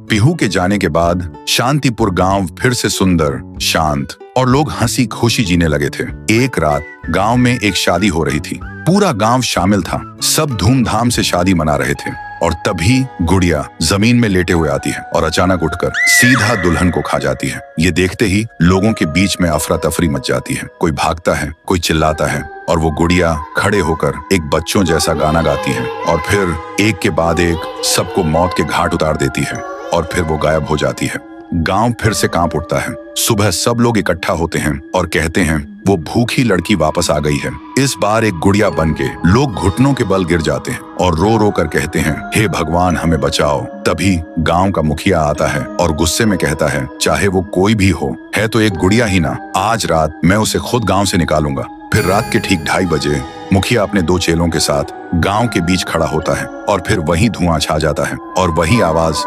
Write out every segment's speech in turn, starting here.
पीहू के जाने के बाद शांतिपुर गांव फिर से सुंदर, शांत और लोग हंसी खुशी जीने लगे थे। एक रात गांव में एक शादी हो रही थी। पूरा गांव शामिल था। सब धूमधाम से शादी मना रहे थे और तभी गुड़िया जमीन में लेटे हुए आती है और अचानक उठकर सीधा दुल्हन को खा जाती है। ये देखते ही लोगों के बीच में अफरा तफरी मच जाती है। कोई भागता है, कोई चिल्लाता है और वो गुड़िया खड़े होकर एक बच्चों जैसा गाना गाती है और फिर एक के बाद एक सबको मौत के घाट उतार देती है और फिर वो गायब हो जाती है। गांव फिर से कांप उठता है। सुबह सब लोग इकट्ठा होते हैं और कहते हैं वो भूखी लड़की वापस आ गई है। इस बार एक गुड़िया बन के लोग घुटनों के बल गिर जाते हैं और रो रो कर कहते हैं, हे भगवान हमें बचाओ। तभी गांव का मुखिया आता है और गुस्से में कहता है, चाहे वो कोई भी हो, है तो एक गुड़िया ही ना, आज रात मैं उसे खुद गांव से निकालूंगा। फिर रात के ठीक 2:30 बजे मुखिया अपने 2 चेलों के साथ गांव के बीच खड़ा होता है और फिर वही धुआं छा जाता है और वही आवाज,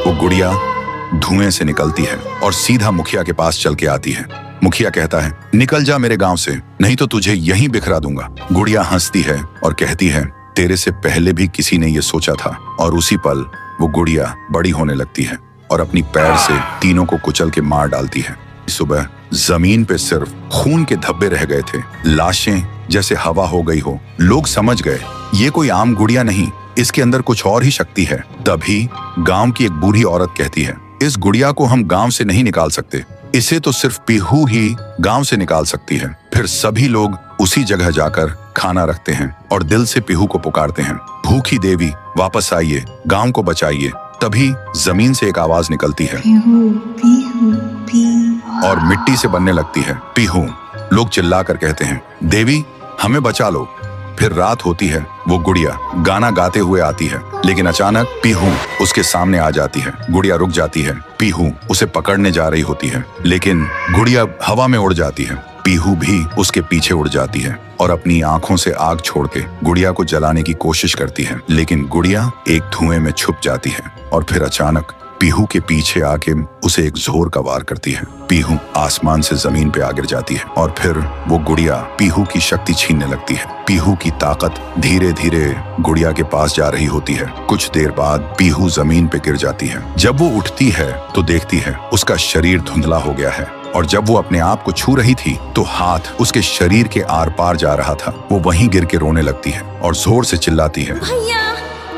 वो गुड़िया धुएं से निकलती है और सीधा मुखिया के पास चल के आती है। मुखिया कहता है, निकल जा मेरे गांव से, नहीं तो तुझे यहीं बिखरा दूंगा। गुड़िया हंसती है और कहती है, तेरे से पहले भी किसी ने ये सोचा था। और उसी पल वो गुड़िया बड़ी होने लगती है और अपनी पैर से तीनों को कुचल के मार डालती है। सुबह जमीन पे सिर्फ खून के धब्बे रह गए थे, लाशें जैसे हवा हो गई हो। लोग समझ गए ये कोई आम गुड़िया नहीं, इसके अंदर कुछ और ही शक्ति है। तभी गांव की एक बूढ़ी औरत कहती है, इस गुड़िया को हम गांव से नहीं निकाल सकते, इसे तो सिर्फ पीहू ही गांव से निकाल सकती है। फिर सभी लोग उसी जगह जाकर खाना रखते हैं और दिल से पीहू को पुकारते हैं, भूखी देवी वापस आइए, गांव को बचाइए। तभी जमीन से एक आवाज निकलती है, पीहू, पीहू, पीहू। और मिट्टी से बनने लगती है, पीहू। लोग चिल्लाकर कहते हैं, देवी हमें बचा लो। फिर रात होती है। वो गुड़िया गाना गाते हुए आती है, लेकिन अचानक पीहू उसके सामने आ जाती है। गुड़िया रुक जाती है। पीहू उसे पकड़ने जा रही होती है, लेकिन गुड़िया हवा में उड़ जाती है। पीहू भी उसके पीछे उड़ जाती है और अपनी आंखों से आग छोड़ के गुड़िया को जलाने की कोशिश करती है, लेकिन गुड़िया एक धुएं में छुप जाती है और फिर अचानक पीहू के पीछे आके उसे एक जोर का वार करती है। पीहू आसमान से जमीन पे आ गिर जाती है और फिर वो गुड़िया पीहू की शक्ति छीनने लगती है। पीहू की ताकत धीरे धीरे गुड़िया के पास जा रही होती है। कुछ देर बाद पीहू जमीन पे गिर जाती है। जब वो उठती है तो देखती है उसका शरीर धुंधला हो गया है और जब वो अपने आप को छू रही थी तो हाथ उसके शरीर के आर पार जा रहा था। वो वहीं गिर के रोने लगती है और जोर से चिल्लाती है, भैया,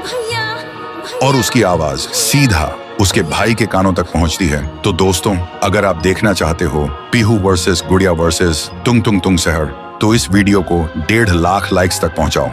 भैया। और उसकी आवाज सीधा उसके भाई के कानों तक पहुंचती है। तो दोस्तों, अगर आप देखना चाहते हो पीहू वर्सेस गुड़िया वर्सेस तुंग तुंग तुंग सहर, तो इस वीडियो को 1.5 लाख लाइक्स तक पहुंचाओ।